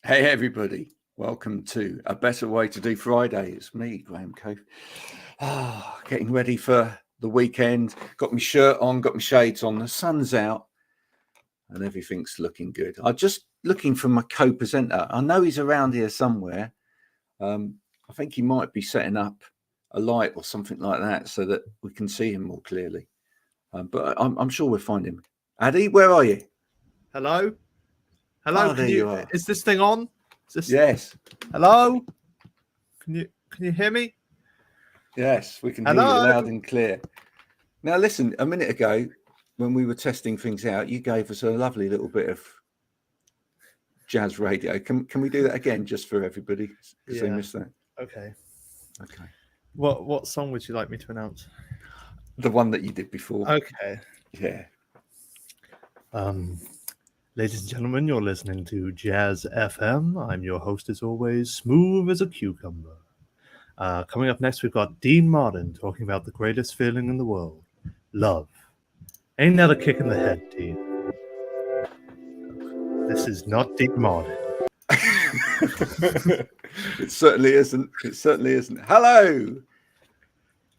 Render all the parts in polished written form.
Hey everybody, welcome to A Better Way to Do Friday. It's me, Graham Cove. Getting ready for the weekend. Got my shirt on, got my shades on, the sun's out and everything's looking good. I'm just looking for my co-presenter. I know he's around here somewhere. I think he might be setting up a light or something like that so that we can see him more clearly. But I'm sure we'll find him. Addy, where are you? Hello? Hello, there you are. Is this thing on? Yes. Hello? Can you hear me? Yes, we can hear you loud and clear. Now listen, a minute ago when we were testing things out, you gave us a lovely little bit of jazz radio. Can we do that again just for everybody? Because they missed that. Okay. Okay. What song would you like me to announce? The one that you did before. Okay. Yeah. Ladies and gentlemen, you're listening to Jazz FM. I'm your host, as always, smooth as a cucumber. Coming up next, we've got Dean Martin talking about the greatest feeling in the world, love. Ain't that a kick in the head, Dean? This is not Dean Martin. It certainly isn't. It certainly isn't. Hello.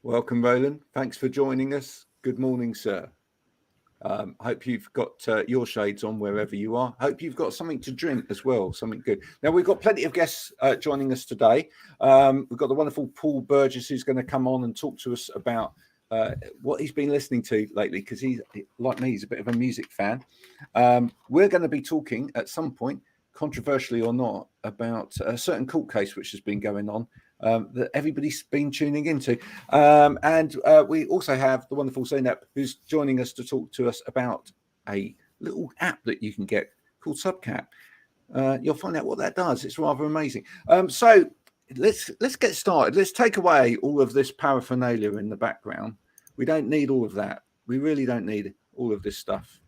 Welcome, Roland. Thanks for joining us. Good morning, sir. Hope you've got your shades on wherever you are. Hope you've got something to drink as well, something good. Now, we've got plenty of guests joining us today. We've got the wonderful Paul Burgess, who's going to come on and talk to us about what he's been listening to lately, because he's, like me, he's a bit of a music fan. We're going to be talking at some point, controversially or not, about a certain court case which has been going on that everybody's been tuning into. And we also have the wonderful Zainab, who's joining us to talk to us about a little app that you can get called Subcap. You'll find out what that does. It's rather amazing. So let's get started. Let's take away all of this paraphernalia in the background. We don't need all of that. We really don't need all of this stuff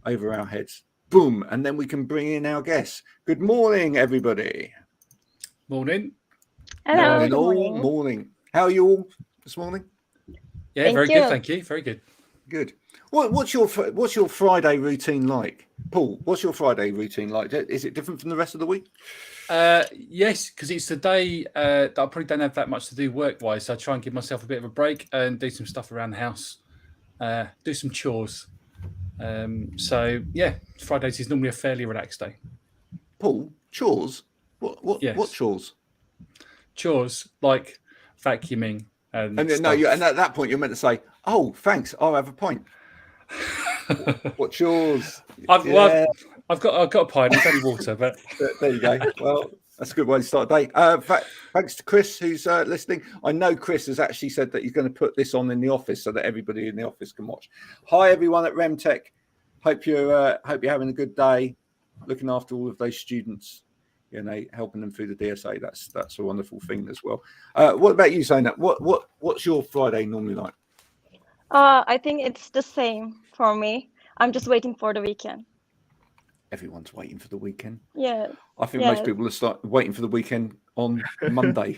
over our heads. Boom. And then we can bring in our guests. Good morning, everybody. Morning. Hello. Morning. How are you all this morning? Yeah, very good. Thank you. Very good. Good. What's your Friday routine like, Paul? What's your Friday routine like? Is it different from the rest of the week? Yes, because it's the day that I probably don't have that much to do work-wise. So I try and give myself a bit of a break and do some stuff around the house, do some chores. So yeah, Fridays is normally a fairly relaxed day. Paul, chores? Yes. What chores? Chores like vacuuming and and at that point you're meant to say, "Oh, thanks, I'll have a pint." What chores? I've got a pint. It's only water, but there you go. Well, that's a good way to start a day. Thanks to Chris who's listening. I know Chris has actually said that he's going to put this on in the office so that everybody in the office can watch. Hi everyone at Remtech. Hope you're having a good day, looking after all of those students. Helping them through the DSA. That's a wonderful thing as well. What about you, Zainab? What's your Friday normally like? I think it's the same for me. I'm just waiting for the weekend. Everyone's waiting for the weekend. Yeah. I think most people will start waiting for the weekend on Monday.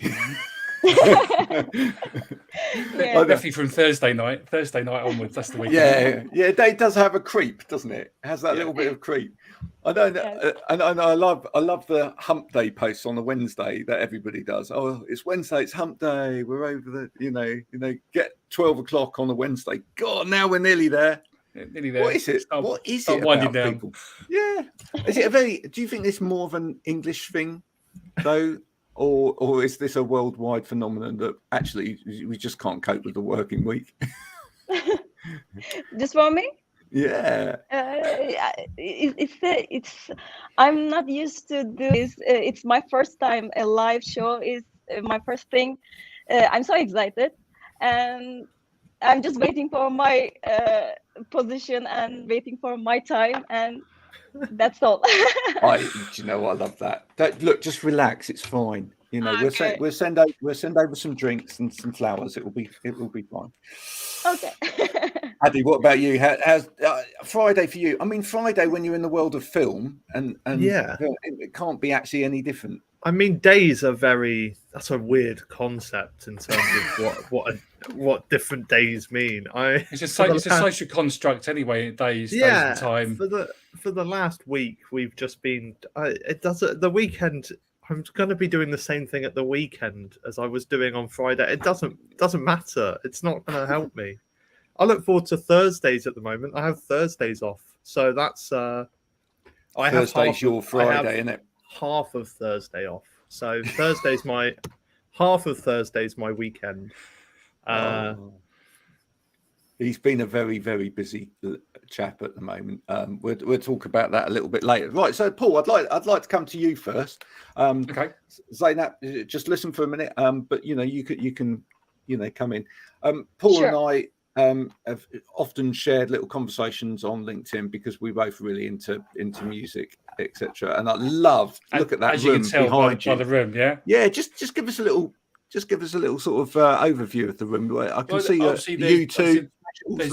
Definitely from Thursday night onwards. That's the weekend. Yeah. It does have a creep, doesn't it? It has that little bit of creep. I don't know, and I love the hump day posts on a Wednesday that everybody does. Oh, it's Wednesday, it's hump day. We're over the, get 12 o'clock on a Wednesday. God, now we're nearly there. Nearly there. What is it? What is it winding about down. people? Yeah. Is it do you think it's more of an English thing, though? Or is this a worldwide phenomenon that actually we just can't cope with the working week? Just for me? Yeah. It's I'm not used to do this. It's my first time. A live show is my first thing. I'm so excited, and I'm just waiting for my position and waiting for my time, and that's all. You know what? I love that. Look, just relax. It's fine. Okay. We'll send over some drinks and some flowers. It will be fine. Okay. Addy, what about you? How's Friday for you? I mean, Friday when you're in the world of film, and Yeah. it can't be actually any different. I mean, days are that's a weird concept in terms of what different days mean. It's a social construct anyway. Days and time. For the last week, we've just been. The weekend. I'm going to be doing the same thing at the weekend as I was doing on Friday. It doesn't matter. It's not going to help me. I look forward to Thursdays at the moment. I have Thursdays off, so that's. Thursday's your Friday, isn't it? Half of Thursday off. So Thursday's half of Thursday's my weekend. He's been a very, very busy chap at the moment. We'll talk about that a little bit later. Right. So Paul, I'd like to come to you first. Okay. Zainab, just listen for a minute. But you can come in. Paul Sure. and I have often shared little conversations on LinkedIn because we're both really into music, etc. And I love look at that as room you can tell behind by the room, yeah. Yeah, just give us a little sort of overview of the room. I can see you two. There's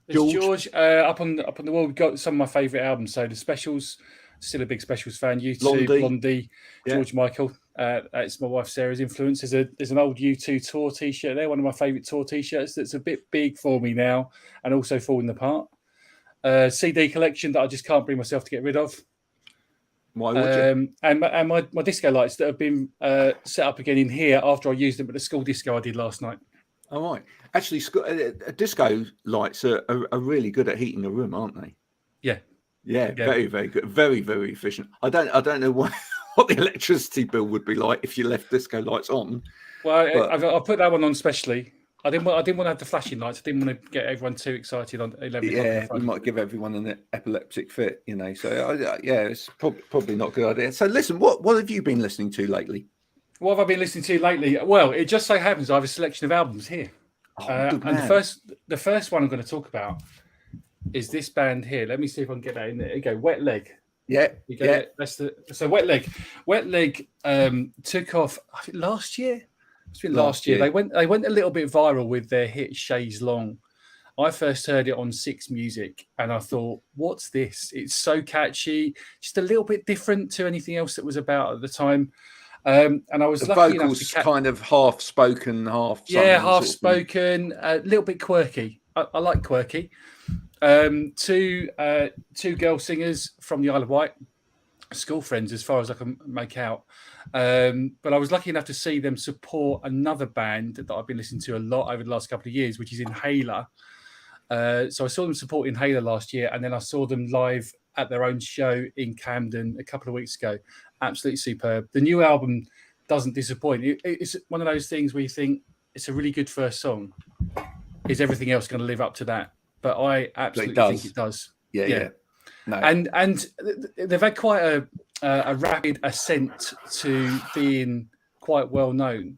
George. Up on the wall. We've got some of my favourite albums. So the Specials, still a big Specials fan. U2, Blondie, George Michael. It's my wife Sarah's influence. There's an old U2 tour T-shirt there. One of my favourite tour T-shirts. That's a bit big for me now, and also falling apart. CD collection that I just can't bring myself to get rid of. Why would you? And my disco lights that have been set up again in here after I used them at the school disco I did last night. All right. Actually, disco lights are really good at heating a room, aren't they? Yeah. Yeah, very, very good. Very, very efficient. I don't know what the electricity bill would be like if you left disco lights on. Well, I put that one on specially. I didn't want to have the flashing lights. I didn't want to get everyone too excited on 11 o'clock. Yeah, we might give everyone an epileptic fit, So it's probably not a good idea. So listen, what have you been listening to lately? What have I been listening to lately? Well, it just so happens I have a selection of albums here. And the first one I'm going to talk about is this band here. Let me see if I can get that in there. There you go, Wet Leg. Yeah. So Wet Leg. Wet Leg took off, I think, last year. It's been last year. They went a little bit viral with their hit Chaise Long. I first heard it on Six Music and I thought, what's this? It's so catchy, just a little bit different to anything else that was about at the time. And I was lucky enough to kind of half spoken, half spoken, a little bit quirky. I like quirky. Two girl singers from the Isle of Wight, school friends as far as I can make out. But I was lucky enough to see them support another band that I've been listening to a lot over the last couple of years, which is Inhaler. So I saw them support Inhaler last year, and then I saw them live at their own show in Camden a couple of weeks ago. Absolutely superb. The new album doesn't disappoint. It's one of those things where you think it's a really good first song. Is everything else going to live up to that? But I absolutely think it does. Yeah. No. And they've had quite a rapid ascent to being quite well known.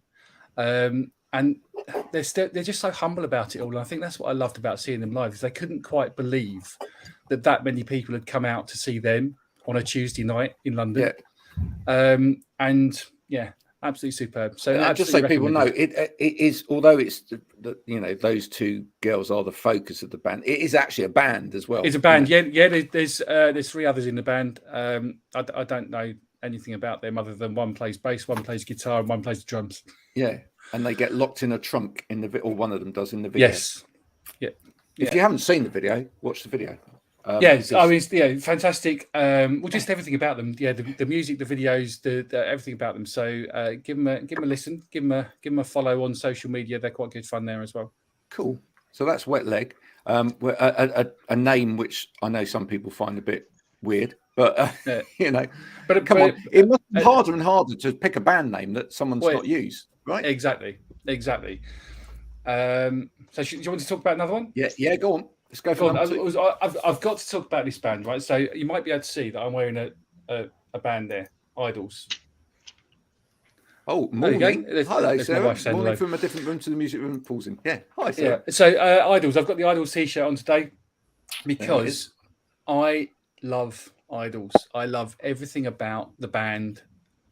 And they're just so humble about it all. And I think that's what I loved about seeing them live, is they couldn't quite believe that many people had come out to see them on a Tuesday night in London. And absolutely superb. So just so people know, it is, although it's those two girls are the focus of the band, it is actually a band as well. It's a band. There's three others in the band. I don't know anything about them other than one plays bass, one plays guitar, and one plays the drums. Yeah, and they get locked in a trunk in the, or one of them does in the video. Yes. Yeah. If you haven't seen the video, watch the video. Fantastic. Just everything about them. Yeah, the music, the videos, the everything about them. So give them a listen, give them a follow on social media. They're quite good fun there as well. Cool. So that's Wet Leg. A name which I know some people find a bit weird, but But come on, it must be harder and harder to pick a band name that someone's not used, right? Exactly. So do you want to talk about another one? Yeah. Go on. Let's go for I've got to talk about this band, right? So you might be able to see that I'm wearing a band there, Idols. Oh, morning. Hello, Sarah. Morning hello. from a different room to the music room. Pausing. Yeah. Hi, Sarah. Yeah. So Idols. I've got the Idols t-shirt on today because I love Idols. I love everything about the band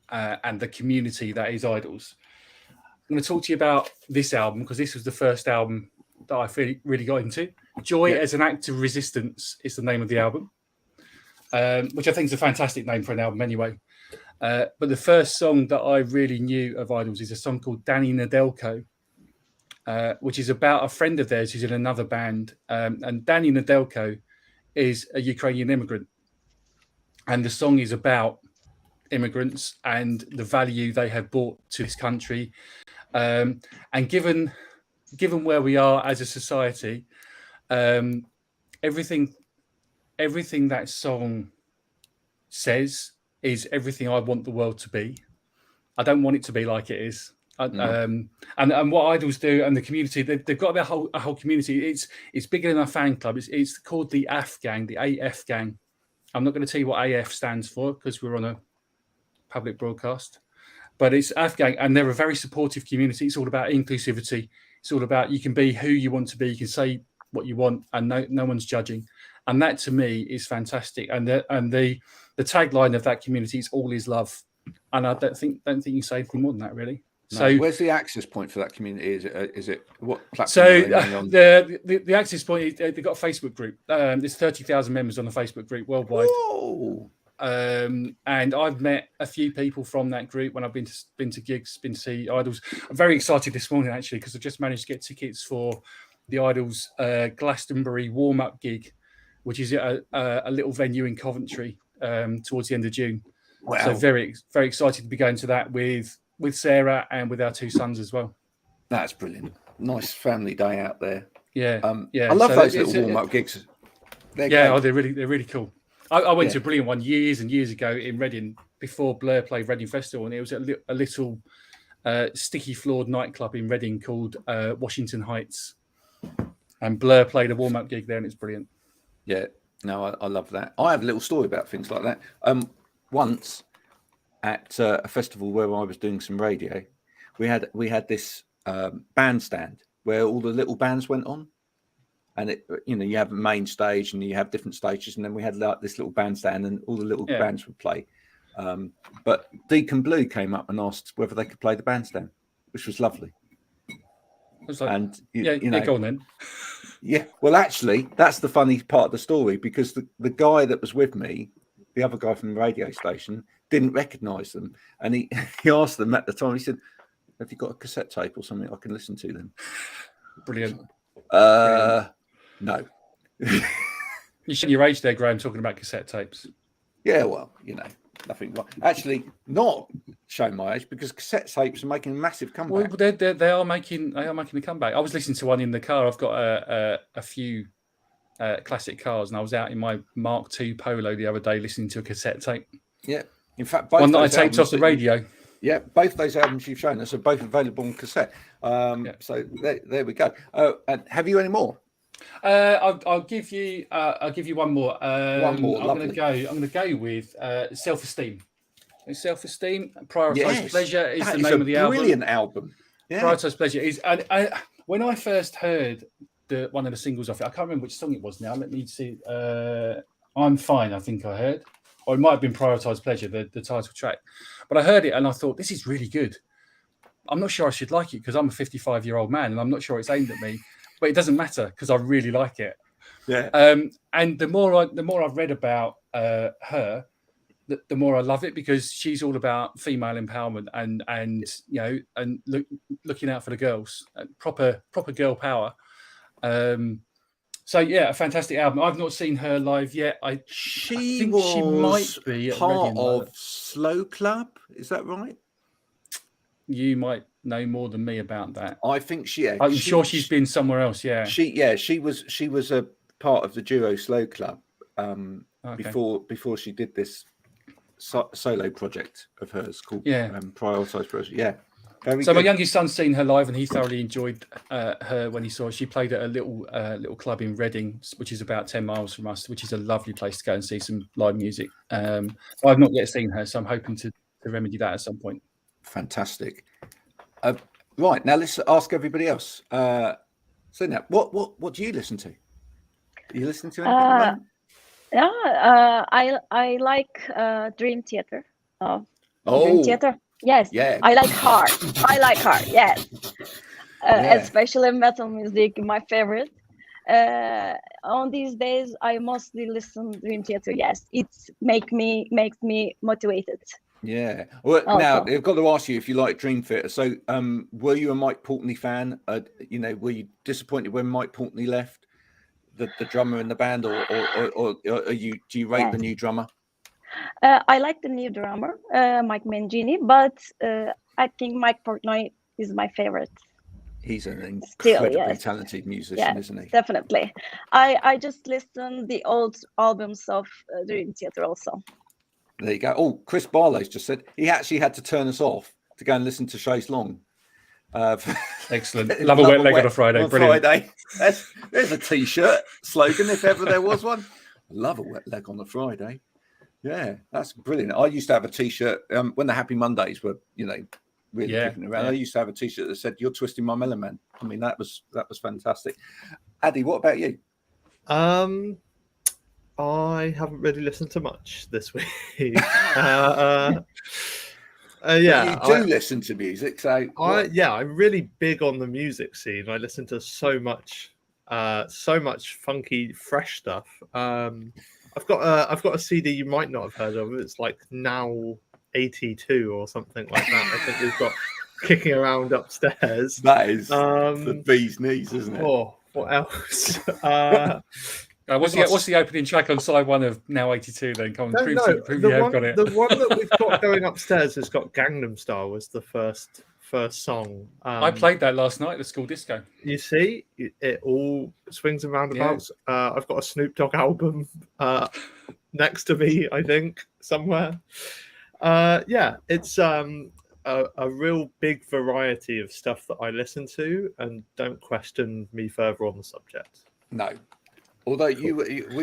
and the community that is Idols. I'm going to talk to you about this album because this was the first album that I really got into. Joy Yeah. as an Act of Resistance is the name of the album, which I think is a fantastic name for an album anyway. But the first song that I really knew of Idols is a song called Danny Nadelko, which is about a friend of theirs who's in another band. And Danny Nadelko is a Ukrainian immigrant. And the song is about immigrants and the value they have brought to this country. And given where we are as a society, everything that song says is everything I want the world to be. I don't want it to be like it is. And what Idols do and the community, they've got a whole community. It's bigger than our fan club. It's called the AF gang, the AF gang. I'm not going to tell you what AF stands for because we're on a public broadcast, but it's AF gang, and they're a very supportive community. It's all about inclusivity. It's all about you can be who you want to be. You can say what you want, and no one's judging. And that to me is fantastic. And the tagline of that community is "All is love." And I don't think you can say anything more than that, really. No. So where's the access point for that community? Is it what platform? So are they running on? the access point is they've got a Facebook group. There's 30,000 members on the Facebook group worldwide. Whoa. And I've met a few people from that group when I've been to gigs, been to see Idols. I'm very excited this morning actually because I've just managed to get tickets for the Idols Glastonbury warm-up gig, which is at a little venue in Coventry towards the end of June. Wow. So very, very excited to be going to that with Sarah and with our two sons as well. That's brilliant. Nice family day out there. Yeah, yeah. I love So those it's- little warm-up gigs. They're Yeah, great. they're really cool. I went Yeah. to a brilliant one years and years ago in Reading before Blur played Reading Festival, and it was a little sticky floored nightclub in Reading called Washington Heights, and Blur played a warm-up gig there, and it's brilliant. Yeah, no, I love that. I have a little story about things like that. Once at a festival where I was doing some radio, we had this bandstand where all the little bands went on, and it, you have a main stage and you have different stages, and then we had like this little bandstand and all the little bands would play. But Deacon Blue came up and asked whether they could play the bandstand, which was lovely. I was like, And go on then. Yeah, well, actually, that's the funny part of the story because the guy that was with me, the other guy from the radio station, didn't recognise them, and he asked them at the time. He said, "Have you got a cassette tape or something I can listen to them?" Brilliant. No. You should your age there, Graham, talking about cassette tapes. Yeah, well, nothing wrong. Actually, not showing my age because cassette tapes are making a massive comeback. Well, they are making a comeback. I was listening to one in the car. I've got a few classic cars, and I was out in my Mark II Polo the other day listening to a cassette tape. Yeah, in fact, both one that I those taped off the radio. Yeah, both those albums you've shown us are both available on cassette. So there we go. And have you any more? I'll give you one more. One more. I'm going to go with Self-Esteem. Self-Esteem. Prioritize Pleasure is the name of the album. Brilliant album. Yeah. Prioritize Pleasure is. And when I first heard one of the singles off it, I can't remember which song it was now. Let me see. I'm Fine, I think I heard. Or it might have been Prioritize Pleasure, the title track. But I heard it and I thought, this is really good. I'm not sure I should like it because I'm a 55-year-old man and I'm not sure it's aimed at me. But it doesn't matter because I really like it. Yeah. And the more I've read about her, the more I love it because she's all about female empowerment and looking out for the girls, proper girl power. So yeah, a fantastic album. I've not seen her live yet. I think she might be at part Reading, of Slow Club. Is that right? You might know more than me about that. I think I'm sure she's been somewhere else. Yeah. She was a part of the duo Slow Club before she did this solo project of hers called Prioritize Project. Yeah. My youngest son's seen her live, and he thoroughly enjoyed her when he saw her. She played at a little club in Reading, which is about 10 miles from us, which is a lovely place to go and see some live music. I've not yet seen her, so I'm hoping to remedy that at some point. Fantastic. Right, now let's ask everybody else. So now, what do you listen to? Are you listening to anything at the moment? Yeah, I like Dream Theater. Dream Theater. Yes. Yeah. I like hard. Yes. Especially metal music, my favorite. On these days, I mostly listen Dream Theater. Yes, it makes me motivated. Yeah. Well, Also. now I've got to ask you if you like Dream Theater. So, were you a Mike Portney fan? Were you disappointed when Mike Portney left, the drummer in the band, or do you rate the new drummer? I like the new drummer, Mike Mangini, but I think Mike Portnoy is my favorite. He's an incredibly talented musician, isn't he? Definitely. I just listened the old albums of Dream Theater also. There you go. Oh, Chris Barlow's just said he actually had to turn us off to go and listen to Chaise Long. Excellent. Love a wet leg on a Friday. Brilliant. Friday. There's a T-shirt slogan if ever there was one. Love a wet leg on a Friday. Yeah, that's brilliant. I used to have a T-shirt when the Happy Mondays were, really kicking around. Yeah. I used to have a T-shirt that said "You're twisting my melon, man." I mean, that was fantastic. Addy, what about you? I haven't really listened to much this week. Yeah, you do listen to music, so I'm really big on the music scene. I listen to so much funky, fresh stuff. I've got a CD you might not have heard of. It's like Now 82 or something like that. I think we've got kicking around upstairs. That is the bee's knees, isn't it? Oh, what else? What's the opening track on side one of Now 82 then? Come on, prove you have got it. The one that we've got going upstairs has got Gangnam Style was the first song. I played that last night at the school disco. You see, it all swings and roundabouts. Yeah. I've got a Snoop Dogg album next to me, I think, somewhere. It's a real big variety of stuff that I listen to, and don't question me further on the subject. No. Although we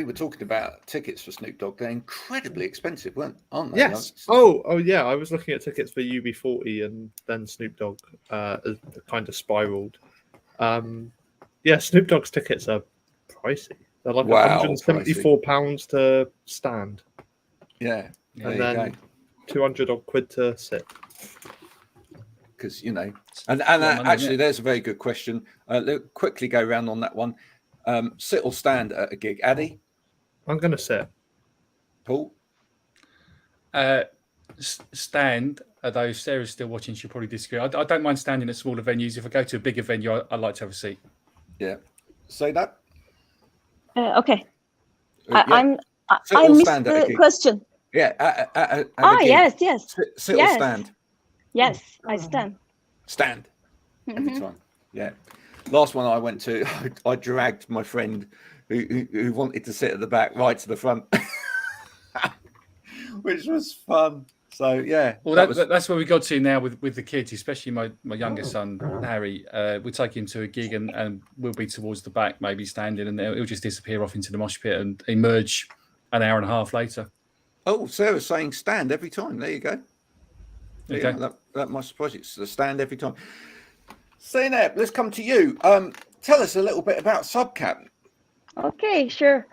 were talking about tickets for Snoop Dogg, they're incredibly expensive, aren't they? Yes. Oh yeah. I was looking at tickets for UB40, and then Snoop Dogg kind of spiraled. Snoop Dogg's tickets are pricey. They're like £174 to stand. Yeah. And then 200 odd quid to sit. Because actually, there's a very good question. Let's quickly go around on that one. Sit or stand at a gig, Addy? I'm going to sit. Paul? Stand. Although if Sarah's still watching, she'll probably disagree. I don't mind standing at smaller venues. If I go to a bigger venue, I like to have a seat. Yeah. Say that. Okay. Yeah. I missed the question. Yeah. Yes. Sit or stand? Yes, I stand. Stand. Every time. Yeah. Last one I went to, I dragged my friend who wanted to sit at the back right to the front, which was fun. So yeah. Well, that's where we got to now with the kids, especially my youngest son Harry. We take him to a gig and we'll be towards the back, maybe standing, and he'll just disappear off into the mosh pit and emerge an hour and a half later. Oh, Sarah's saying stand every time. There you go. Okay. Yeah, that might surprise you. It's a stand every time. Zainab, let's come to you. Tell us a little bit about Subcap. Okay, sure.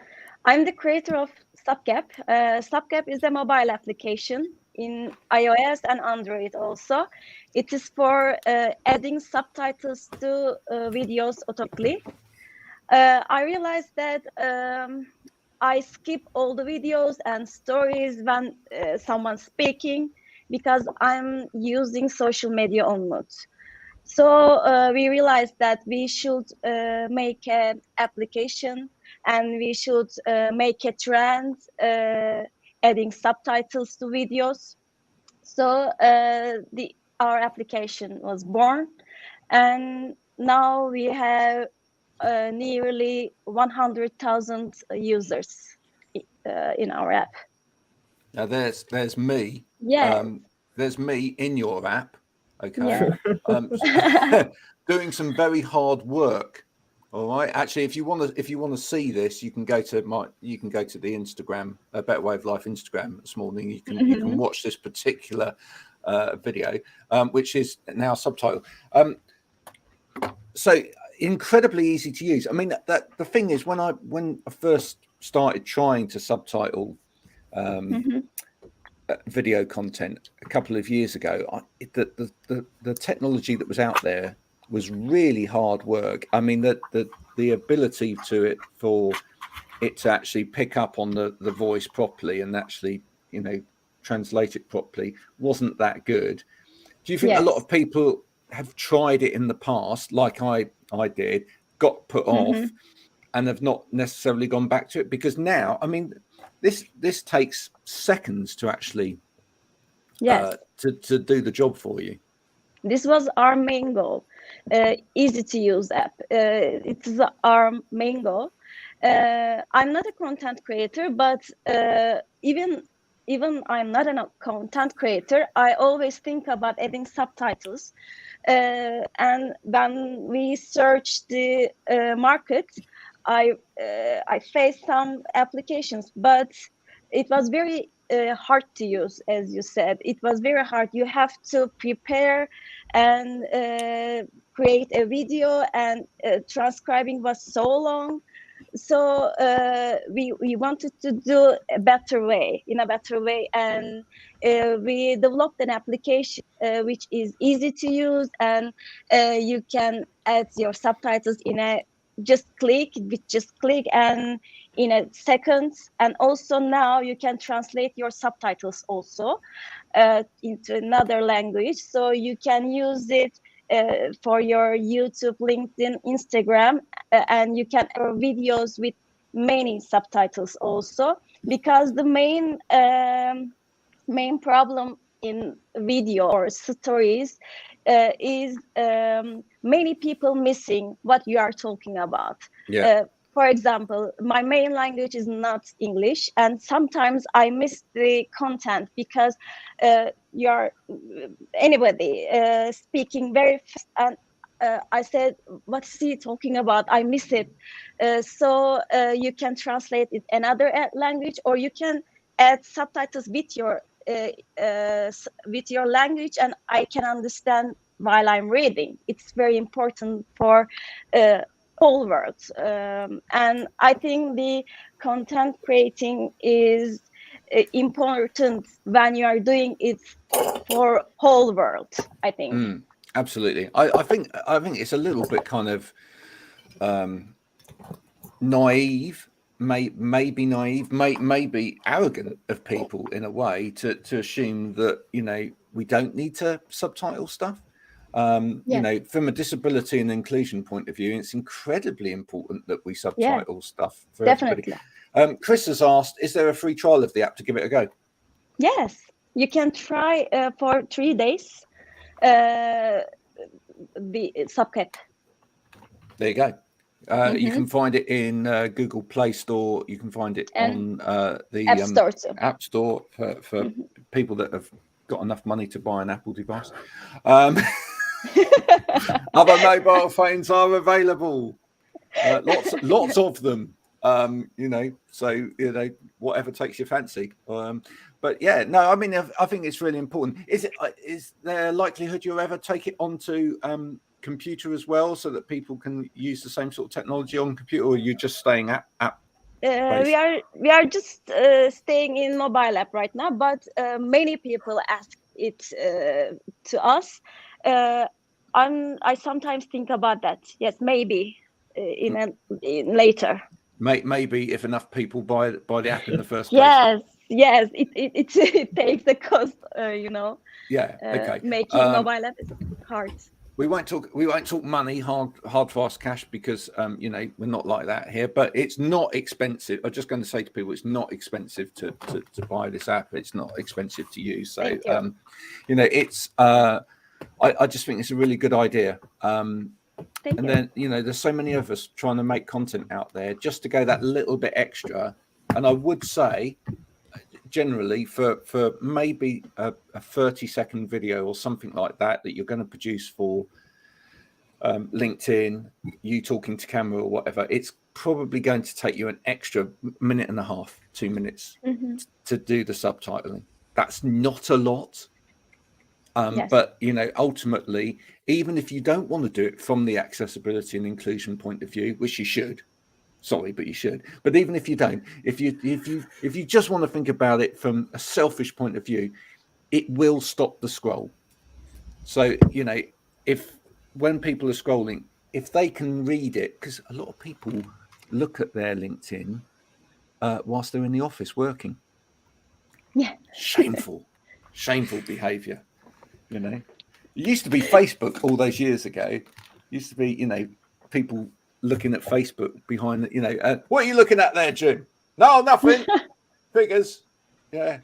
I'm the creator of Subcap. Subcap is a mobile application in iOS and Android also. It is for adding subtitles to videos automatically. I realized that I skip all the videos and stories when someone's speaking because I'm using social media on mute. So we realized that we should make an application and we should make a trend adding subtitles to videos. So our application was born, and now we have nearly 100,000 users in our app. Now there's me. Yeah. There's me in your app. Okay. Yeah. Doing some very hard work. All right. Actually, if you want to see this, you can go to the Instagram, Better Way of Life Instagram this morning. You can watch this particular video, which is now subtitled. So incredibly easy to use. I mean, that the thing is, when I first started trying to subtitle video content a couple of years ago, the technology that was out there was really hard work. I mean, the the ability to it for it to actually pick up on the voice properly and actually, you know, translate it properly wasn't that good. Do you think a lot of people have tried it in the past, like I did, got put off, and have not necessarily gone back to it? Because now, I mean, this takes seconds to actually to do the job for you. This was our main goal. Easy to use app. It's our main goal. I'm not a content creator, but even I'm not a content creator, I always think about adding subtitles. And when we search the market, I faced some applications, but it was very hard to use. As you said, it was very hard. You have to prepare and create a video, and transcribing was so long. So we wanted to do a better way, and we developed an application which is easy to use, and you can add your subtitles in a just click and in a second. And also now you can translate your subtitles also into another language, so you can use it for your YouTube, LinkedIn, Instagram, and you can have videos with many subtitles also, because the main problem in video or stories is many people missing what you are talking about. For example, my main language is not English, and sometimes I miss the content because you're anybody speaking very fast, and I said, what's he talking about? I miss it. So you can translate it another language, or you can add subtitles with your language, and I can understand while I'm reading. It's very important for whole world, and I think the content creating is important when you are doing it for whole world, I think. Absolutely. I think it's a little bit kind of naive, maybe arrogant of people in a way to assume that, you know, we don't need to subtitle stuff. You know, from a disability and inclusion point of view, it's incredibly important that we subtitle stuff for everybody. Chris has asked, is there a free trial of the app to give it a go? Yes, you can try for 3 days the subcat. There you go. You can find it in Google Play Store. You can find it on the App Store too. App Store for people that have got enough money to buy an Apple device. Other mobile phones are available. Lots of them. You know, so, you know, whatever takes your fancy. But yeah, no, I mean, I think it's really important. Is there a likelihood you'll ever take it onto computer as well, so that people can use the same sort of technology on computer, or are you just staying at we are just staying in mobile app right now, but many people ask it to us. I sometimes think about that. Yes, maybe in later. Maybe if enough people buy the app in the first place. Yes, it takes the cost. You know. Yeah. Okay. Making mobile app is hard. We won't talk money, hard fast cash, because you know, we're not like that here. But it's not expensive. I'm just going to say to people, it's not expensive to buy this app. It's not expensive to use. So you know, it's I just think it's a really good idea. Then, you know, there's so many of us trying to make content out there just to go that little bit extra. And I would say, generally, for maybe a 30-second video or something like that you're going to produce for LinkedIn, you talking to camera or whatever, it's probably going to take you an extra minute and a half, 2 minutes to do the subtitling. That's not a lot. But, you know, ultimately, even if you don't want to do it from the accessibility and inclusion point of view, which you should, but you should. But even if you don't, if you just want to think about it from a selfish point of view, it will stop the scroll. So, you know, when people are scrolling, if they can read it, because a lot of people look at their LinkedIn whilst they're in the office working. Yeah. Shameful behaviour. You know, it used to be Facebook all those years ago. It used to be, you know, people looking at Facebook behind the, you know, what are you looking at there, Jim? No, nothing. Figures. Yeah.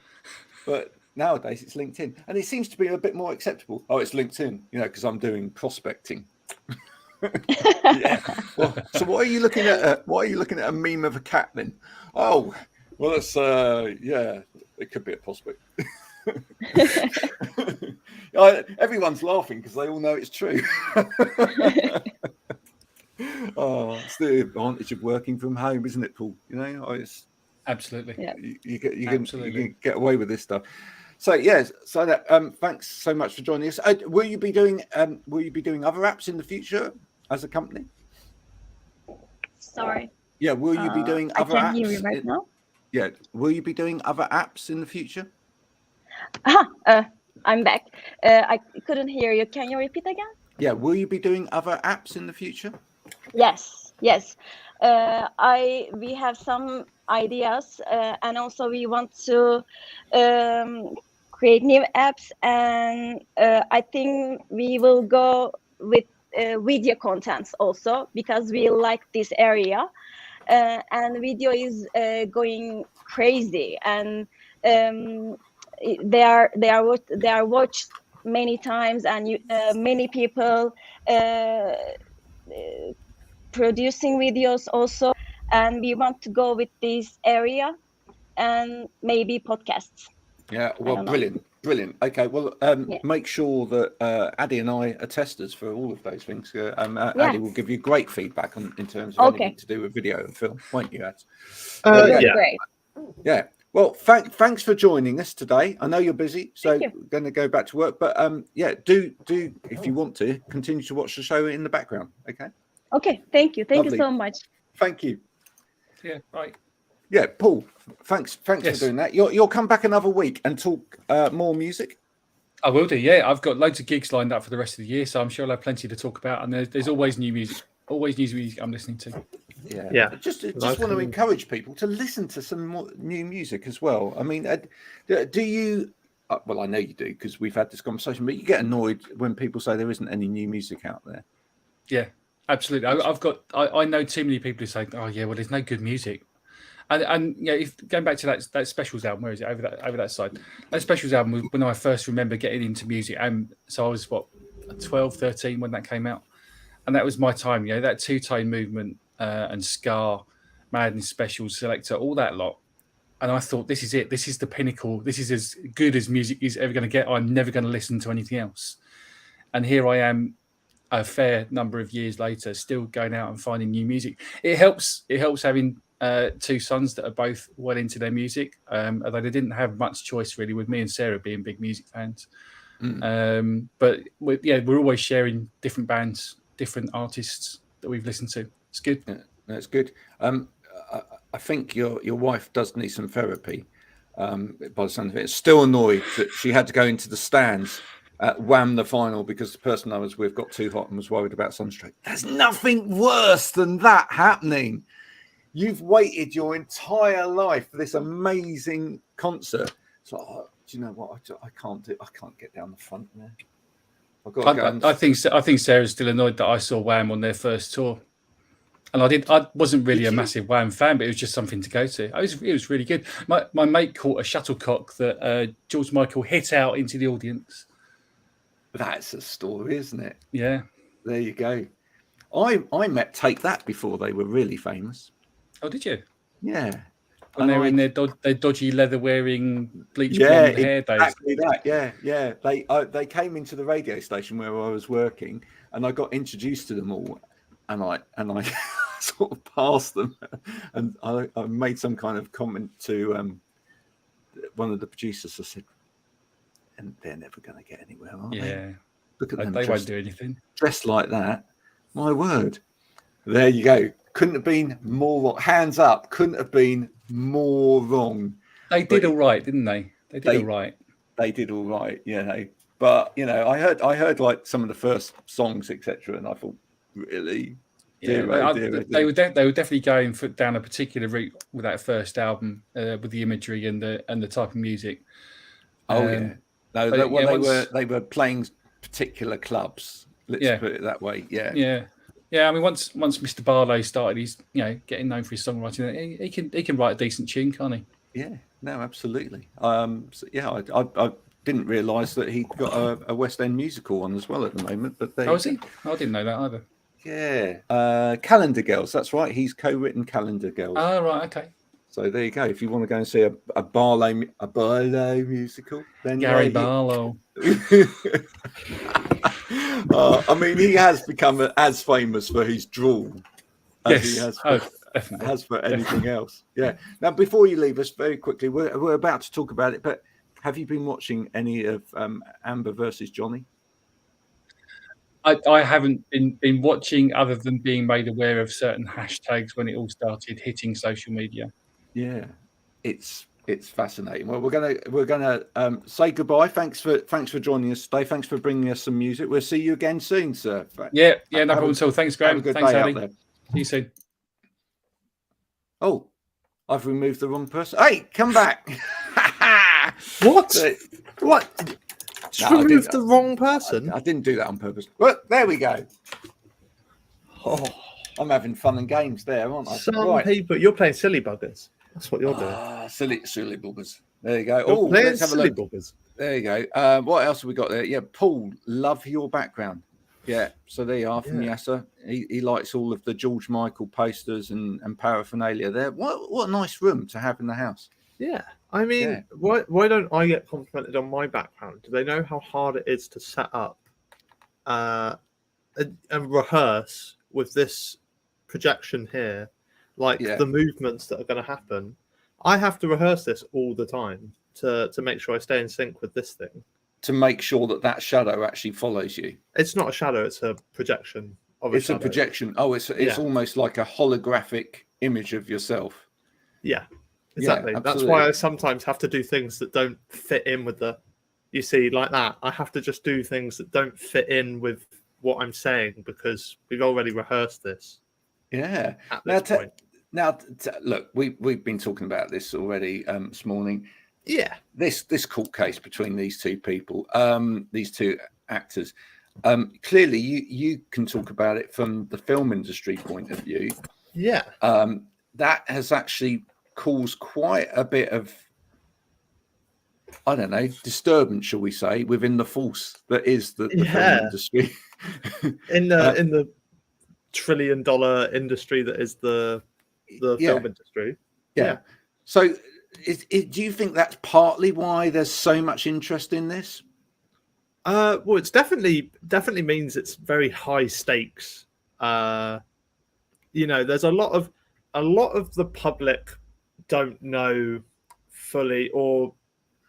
But nowadays it's LinkedIn, and it seems to be a bit more acceptable. Oh, it's LinkedIn, you know, because I'm doing prospecting. Yeah. Well, so what are you looking at? Why are you looking at a meme of a cat then? Oh, well, that's yeah, it could be a prospect. Everyone's laughing because they all know it's true. Oh, it's the advantage of working from home, isn't it, Paul? You know, it's Absolutely. Yeah. you can get away with this stuff. So yes, so that thanks so much for joining us. Will you be doing other apps in the future as a company? Sorry. Yeah, will you be doing other I apps? can't hear you right now. Yeah, will you be doing other apps in the future? I'm back. I couldn't hear you. Can you repeat again? Yeah, will you be doing other apps in the future? Yes. We have some ideas, and also we want to create new apps, and I think we will go with video contents also, because we like this area, and video is going crazy, and they are watched many times, and many people producing videos also, and we want to go with this area, and maybe podcasts. Yeah, well, brilliant. Okay, well, make sure that Addy and I are testers for all of those things. Addy will give you great feedback in terms of anything to do with video and film, won't you, Ad? Great. Yeah. Well, thanks for joining us today. I know you're busy, so we're going to go back to work. But yeah, do if you want to continue to watch the show in the background. Okay. Okay. Thank you. Thank Lovely. you so much. Thank you. Yeah. Right. Yeah, Paul. Thanks for doing that. You'll come back another week and talk more music. I will do. Yeah, I've got loads of gigs lined up for the rest of the year, so I'm sure I'll have plenty to talk about. And there's always new music. Always new music I'm listening to. Yeah. Just want to encourage people to listen to some more new music as well. I mean, do you? Well, I know you do because we've had this conversation. But you get annoyed when people say there isn't any new music out there. Yeah, absolutely. I know too many people who say, "Oh, yeah, well, there's no good music." And you know, if going back to that Specials album, where is it? Over that side. That Specials album was when I first remember getting into music, and so I was 12, 13 when that came out. And that was my time, you know, that two-tone movement and Scar, Madness, Specials, Selector, all that lot. And I thought, this is it. This is the pinnacle. This is as good as music is ever going to get. I'm never going to listen to anything else. And here I am, a fair number of years later, still going out and finding new music. It helps having two sons that are both well into their music, although they didn't have much choice really, with me and Sarah being big music fans. But we're always sharing different bands, different artists that we've listened to. It's good. Yeah, that's good. I think your wife does need some therapy. By the sound of it, still annoyed that she had to go into the stands at Wham the final because the person I was with got too hot and was worried about sunstroke. There's nothing worse than that happening. You've waited your entire life for this amazing concert. So, do you know what? I can't get down the front there. I think Sarah's still annoyed that I saw Wham on their first tour, and I wasn't really a massive Wham fan, but it was just something to go to. It was really good. My mate caught a shuttlecock that George Michael hit out into the audience. That's a story, isn't it? Yeah. There you go. I met Take That before they were really famous. Oh, did you? Yeah. When they were in their dodgy leather-wearing bleach blonde hair days. Exactly that. Yeah. They came into the radio station where I was working, and I got introduced to them all, and I sort of passed them, and I made some kind of comment to one of the producers. I said, "And they're never going to get anywhere, are they? Yeah. Look at them. They won't do anything. Dressed like that. My word. There you go. Couldn't have been more. Hands up. Couldn't have been more wrong. They did all right, didn't they? They did all right. They did all right. Yeah. But I heard like some of the first songs, etc., and I thought, Really? Yeah, Dear, they were definitely going down a particular route with that first album, with the imagery and the type of music. Oh yeah. No, they were playing particular clubs. Let's put it that way. Yeah. I mean, once Mr. Barlow started, he's getting known for his songwriting. He can write a decent tune, can't he? Yeah. No, absolutely. So, yeah, I didn't realise that he got a West End musical on as well at the moment. But is he? I didn't know that either. Yeah. Calendar Girls. That's right. He's co-written Calendar Girls. Oh right, okay. So there you go. If you want to go and see a Barlow musical, then Gary Barlow. I mean, he has become as famous for his drawl as he has for anything else. Yeah. Now, before you leave us, very quickly, we're about to talk about it, but have you been watching any of Amber versus Johnny? I haven't been watching, other than being made aware of certain hashtags when it all started hitting social media. Yeah, it's fascinating. Well, we're gonna say goodbye. Thanks for joining us today. Thanks for bringing us some music. We'll see you again soon, sir. Yeah, no problem at all. Thanks, Graham. Have a good Thanks, day Addy. out there. See you soon. Oh, I've removed the wrong person. Hey, come back. What? What? No, You removed the wrong person? I didn't do that on purpose. Well, there we go. Oh, I'm having fun and games there, aren't I? some people, you're playing silly buggers. That's what you're doing. Silly buggers. There you go. You're Oh, playing let's have a silly look. buggers. There you go. What else have we got there? Yeah, Paul, love your background. Yeah, so there you are from Yasser. He likes all of the George Michael posters and paraphernalia there. What a nice room to have in the house. Yeah. I mean, why don't I get complimented on my background? Do they know how hard it is to set up and rehearse with this projection here? Like the movements that are going to happen. I have to rehearse this all the time to make sure I stay in sync with this thing. To make sure that shadow actually follows you. It's not a shadow, it's a projection of a shadow. A projection. Oh, it's almost like a holographic image of yourself. Yeah, exactly. Yeah, that's why I sometimes have to do things that don't fit in with you see, like that. I have to just do things that don't fit in with what I'm saying because we've already rehearsed this. Yeah. At this point. Now, look, we've been talking about this already this morning. Yeah, this court case between these two people, these two actors. Clearly, you can talk about it from the film industry point of view. Yeah, that has actually caused quite a bit of, I don't know, disturbance, shall we say, within the force that is the film industry. in the $1 trillion industry that is the film industry. Yeah. So, do you think that's partly why there's so much interest in this? Well, it's definitely means it's very high stakes. There's a lot of the public don't know fully or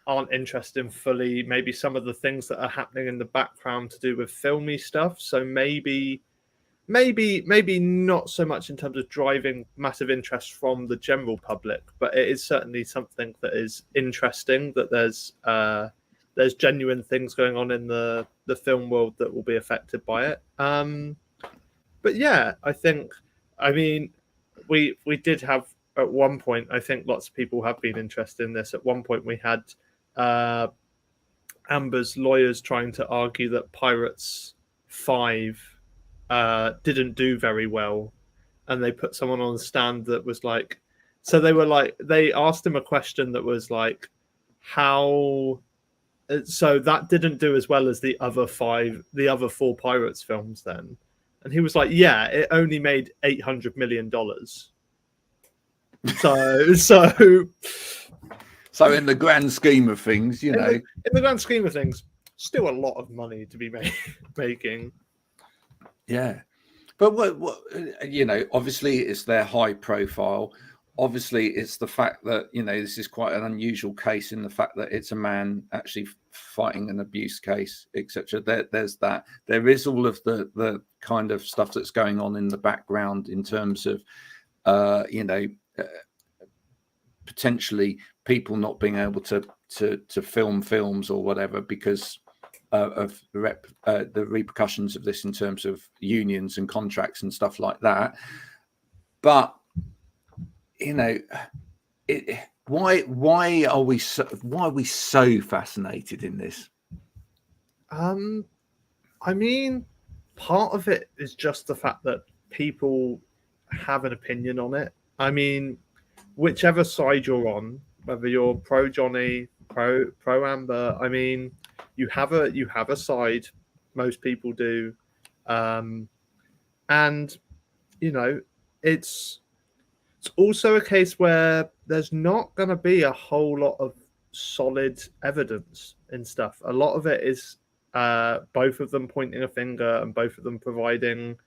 aren't interested in fully maybe some of the things that are happening in the background to do with filmy stuff. So maybe not so much in terms of driving massive interest from the general public, but it is certainly something that is interesting, that there's genuine things going on in the film world that will be affected by it. But yeah, I mean, we did have at one point, I think lots of people have been interested in this. At one point we had Amber's lawyers trying to argue that Pirates 5 didn't do very well, and they put someone on the stand that was like, so they asked him a question that was like, how, so that didn't do as well as the other 4 Pirates films then, and he was like, yeah, it only made $800 million. So in the grand scheme of things, in the grand scheme of things, still a lot of money to be making. Yeah, but what obviously it's their high profile. Obviously, it's the fact that this is quite an unusual case in the fact that it's a man actually fighting an abuse case, etc. There's that. There is all of the kind of stuff that's going on in the background in terms of potentially people not being able to film films or whatever because the repercussions of this in terms of unions and contracts and stuff like that. But why are we so fascinated in this? I mean, part of it is just the fact that people have an opinion on it. I mean, whichever side you're on, whether you're pro Johnny, pro Amber, I mean, you have a side. Most people do, and it's also a case where there's not going to be a whole lot of solid evidence and stuff. A lot of it is both of them pointing a finger and both of them providing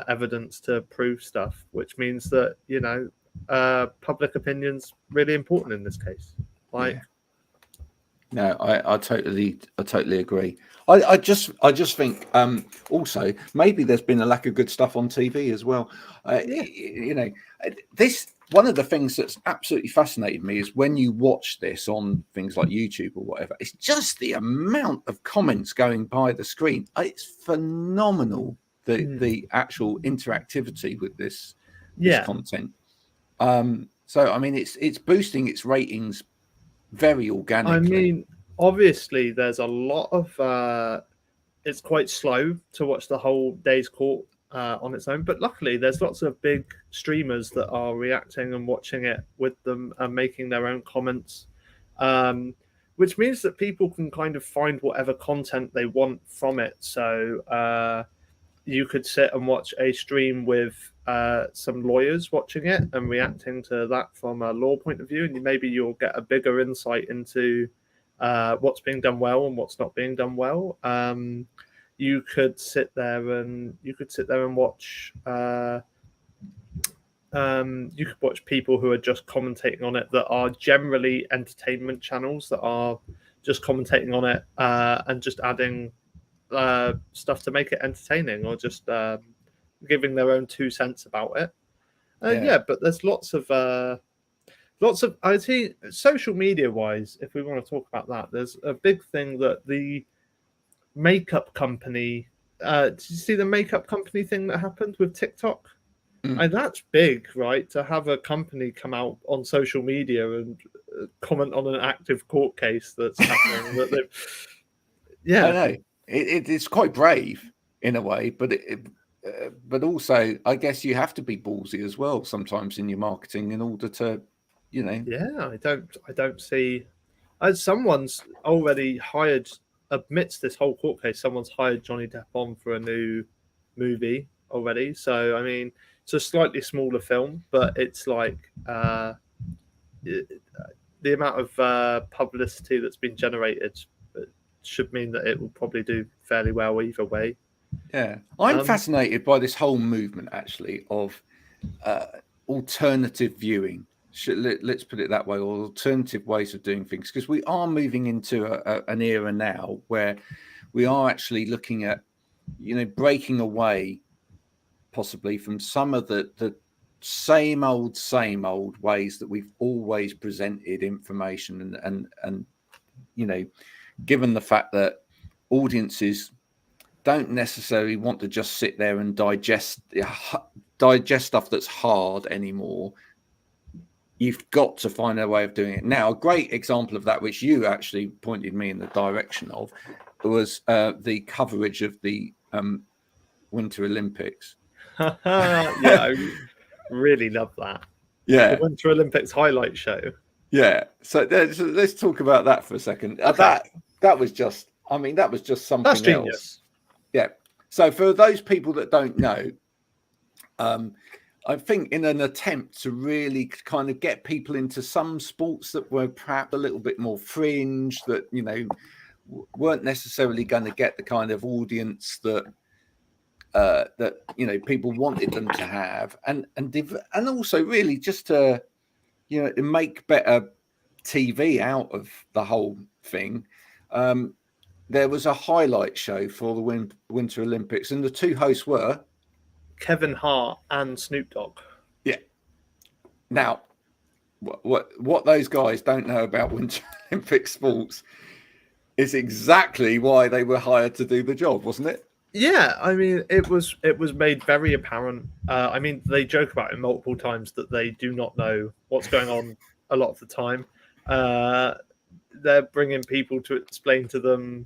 evidence to prove stuff, which means that public opinion's really important in this case. No, I totally agree. I just think also maybe there's been a lack of good stuff on TV as well. This one of the things that's absolutely fascinated me is when you watch this on things like YouTube or whatever, it's just the amount of comments going by the screen. It's phenomenal, the actual interactivity with this content. So I mean, it's boosting its ratings very organically. I mean, obviously, there's a lot of. It's quite slow to watch the whole day's court on its own, but luckily, there's lots of big streamers that are reacting and watching it with them and making their own comments, which means that people can kind of find whatever content they want from it. So you could sit and watch a stream with some lawyers watching it and reacting to that from a law point of view, and maybe you'll get a bigger insight into what's being done well and what's not being done well. You could sit there and watch. You could watch people who are just commentating on it that are generally entertainment channels that are just commentating on it and just adding stuff to make it entertaining, or just giving their own 2 cents about it. But there's lots of I think social media wise, if we want to talk about that, there's a big thing that the makeup company did you see the makeup company thing that happened with TikTok? And that's big, right? To have a company come out on social media and comment on an active court case that's happening. I know. It's quite brave in a way, but but also I guess you have to be ballsy as well sometimes in your marketing in order to, I don't see. Someone's already hired amidst this whole court case. Someone's hired Johnny Depp on for a new movie already. So I mean, it's a slightly smaller film, but it's like the amount of publicity that's been generated should mean that it will probably do fairly well either way. Yeah, I'm fascinated by this whole movement actually of alternative viewing. Let's put it that way, or alternative ways of doing things, because we are moving into an era now where we are actually looking at, breaking away possibly from some of the same old ways that we've always presented information and given the fact that audiences don't necessarily want to just sit there and digest stuff that's hard anymore. You've got to find a way of doing it. Now, a great example of that, which you actually pointed me in the direction of, was the coverage of the Winter Olympics. I really love that. Yeah, the Winter Olympics highlight show. Yeah, so let's talk about that for a second. Okay. That was just something That's else. Genius. Yeah. So for those people that don't know, I think in an attempt to really kind of get people into some sports that were perhaps a little bit more fringe, that weren't necessarily going to get the kind of audience that people wanted them to have, and also really just to make better TV out of the whole thing. There was a highlight show for the Winter Olympics, and the two hosts were Kevin Hart and Snoop Dogg. Yeah. Now, what those guys don't know about Winter Olympic sports is exactly why they were hired to do the job, wasn't it? Yeah, I mean, it was made very apparent. I mean, they joke about it multiple times that they do not know what's going on a lot of the time. They're bringing people to explain to them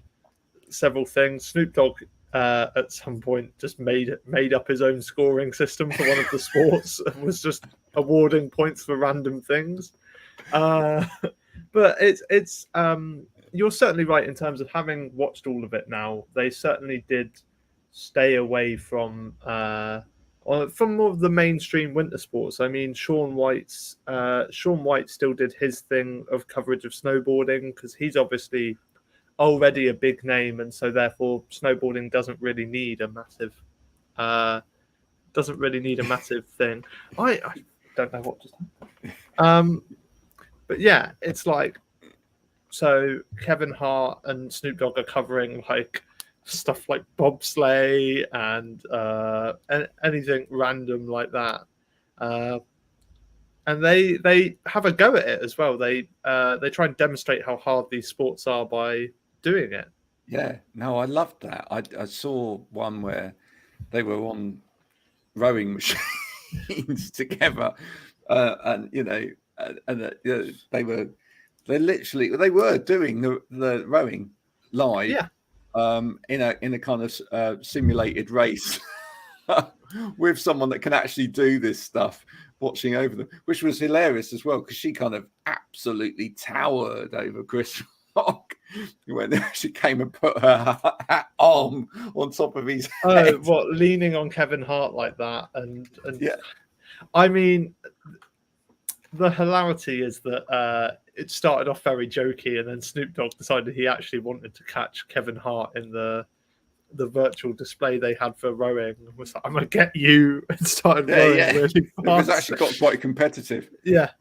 several things. Snoop Dogg at some point just made up his own scoring system for one of the sports and was just awarding points for random things. But it's you're certainly right in terms of having watched all of it now. They certainly did stay away from more of the mainstream winter sports. I mean, Shaun White still did his thing of coverage of snowboarding because he's obviously already a big name, and so therefore snowboarding doesn't really need a massive thing. I don't know what just happened. But yeah, it's like, so Kevin Hart and Snoop Dogg are covering like stuff like bobsleigh and anything random like that, and they have a go at it as well. They try and demonstrate how hard these sports are by doing it. Yeah, no, I loved that. I saw one where they were on rowing machines together, and they were doing the rowing live. Yeah. In a kind of simulated race with someone that can actually do this stuff watching over them, which was hilarious as well, because she kind of absolutely towered over Chris Rock when she came and put her arm on top of his head. Oh, what, leaning on Kevin Hart like that? And yeah, I mean, the hilarity is that it started off very jokey, and then Snoop Dogg decided he actually wanted to catch Kevin Hart in the virtual display they had for rowing. And was like, "I'm gonna get you," and started rowing really fast. It was actually got quite competitive. Yeah.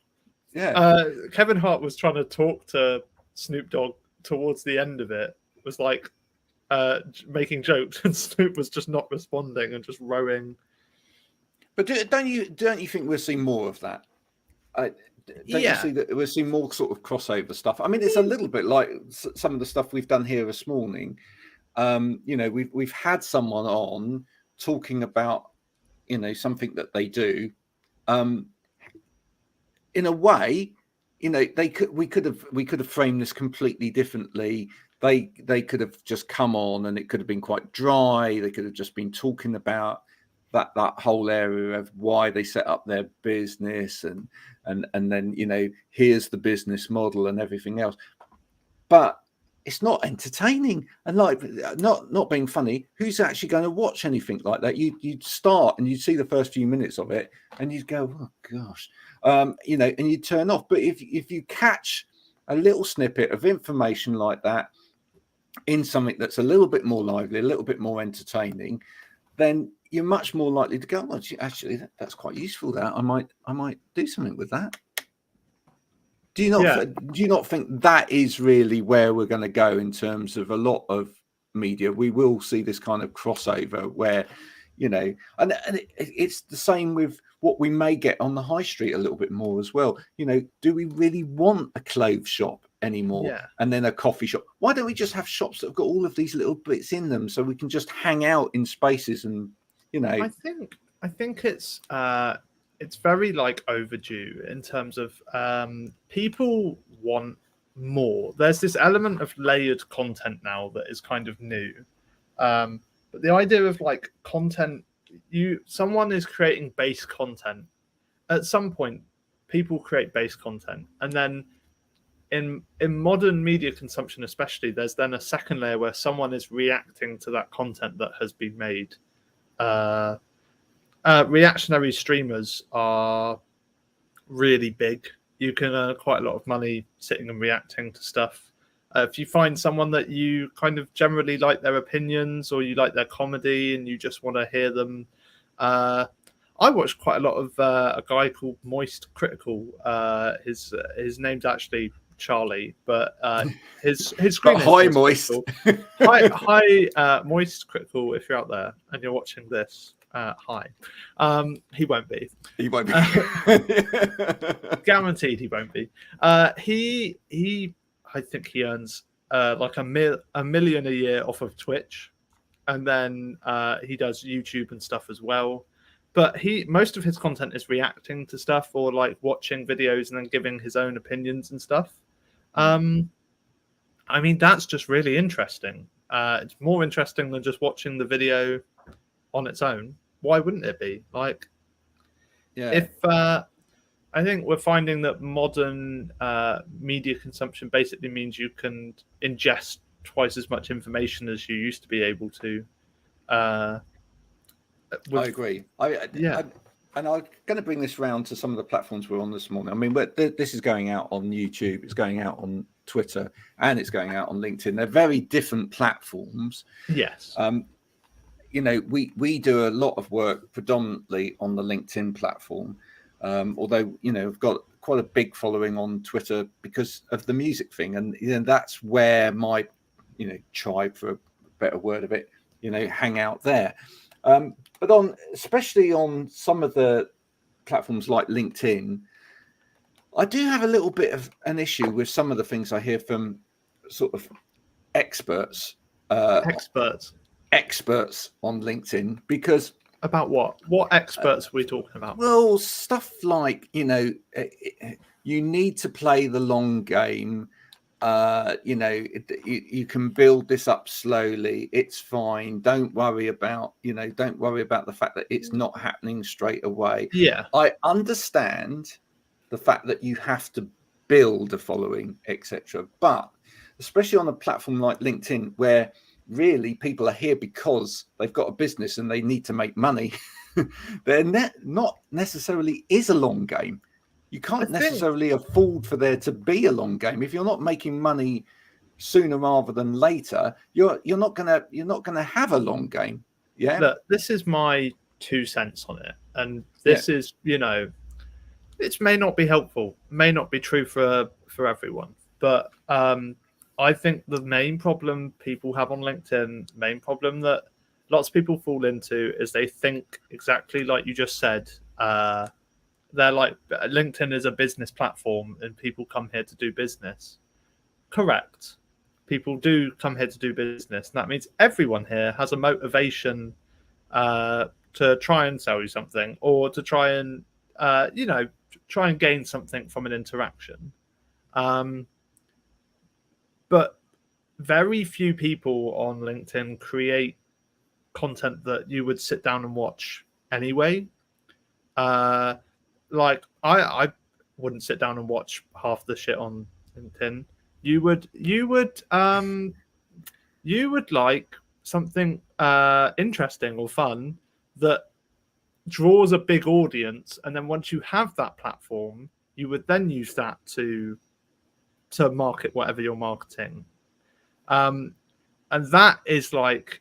Kevin Hart was trying to talk to Snoop Dogg towards the end of it. Was like making jokes, and Snoop was just not responding and just rowing. But don't you think we'll see more of that? Don't you see that we'll see more sort of crossover stuff? I mean, it's a little bit like some of the stuff we've done here this morning. We've had someone on talking about something that they do. In a way, we could have framed this completely differently. They could have just come on and it could have been quite dry. They could have just been talking about that whole area of why they set up their business and then here's the business model and everything else. But it's not entertaining and like not being funny. Who's actually going to watch anything like that? You'd start and you'd see the first few minutes of it and you'd go, oh gosh, and you'd turn off. But if you catch a little snippet of information like that in something that's a little bit more lively, a little bit more entertaining, then you're much more likely to go, oh, actually, that's quite useful. That I might do something with that. Do you not think that is really where we're going to go in terms of a lot of media? We will see this kind of crossover where, and it's the same with what we may get on the high street a little bit more as well. Do we really want a clothes shop anymore? Yeah. And then a coffee shop? Why don't we just have shops that have got all of these little bits in them so we can just hang out in spaces and, I think it's very like overdue in terms of people want more. There's this element of layered content now that is kind of new. But the idea of like content, someone is creating base content. At some point, people create base content. And then in modern media consumption especially, there's then a second layer where someone is reacting to that content that has been made. Reactionary streamers are really big. You can earn quite a lot of money sitting and reacting to stuff. If you find someone that you kind of generally like their opinions or you like their comedy and you just want to hear them, I watched quite a lot of a guy called Moist Critical. His name's actually Charlie, but his screen. Hi, Moist. Hi, Moist Critical. If you're out there and you're watching this, hi. He won't be. He won't be. Guaranteed, he won't be. He. I think he earns like a million a year off of Twitch, and then he does YouTube and stuff as well. But most of his content is reacting to stuff or like watching videos and then giving his own opinions and stuff. I mean, that's just really interesting. It's more interesting than just watching the video on its own. Why wouldn't it be? Like, if I think we're finding that modern media consumption basically means you can ingest twice as much information as you used to be able to. I agree. And I'm going to bring this round to some of the platforms we're on this morning. I mean, this is going out on YouTube, it's going out on Twitter, and it's going out on LinkedIn. They're very different platforms. Yes. You know, we do a lot of work predominantly on the LinkedIn platform, although, you know, we've got quite a big following on Twitter because of the music thing. And you know, that's where my, you know, tribe, for a better word of it, you know, hang out there. But especially on some of the platforms like LinkedIn, I do have a little bit of an issue with some of the things I hear from sort of experts on LinkedIn, because about what experts are we talking about? Well, stuff like, you know, you need to play the long game. You know, you can build this up slowly. It's fine. Don't worry about the fact that it's not happening straight away. Yeah, I understand the fact that you have to build a following, etc. But especially on a platform like LinkedIn, where really people are here because they've got a business and they need to make money, they're not necessarily is a long game. You can't necessarily afford for there to be a long game. If you're not making money sooner rather than later, you're not gonna have a long game. Yeah. Look, this is my 2 cents on it, and this is, you know, it may not be helpful, may not be true for everyone, but I think the main problem people have on LinkedIn, main problem that lots of people fall into, is they think exactly like you just said. They're like, LinkedIn is a business platform and people come here to do business. Correct. People do come here to do business. And that means everyone here has a motivation to try and sell you something, or to try and, you know, try and gain something from an interaction. But very few people on LinkedIn create content that you would sit down and watch anyway. Like I wouldn't sit down and watch half the shit on LinkedIn. You would like something interesting or fun that draws a big audience, and then once you have that platform, you would then use that to market whatever you're marketing. And that is like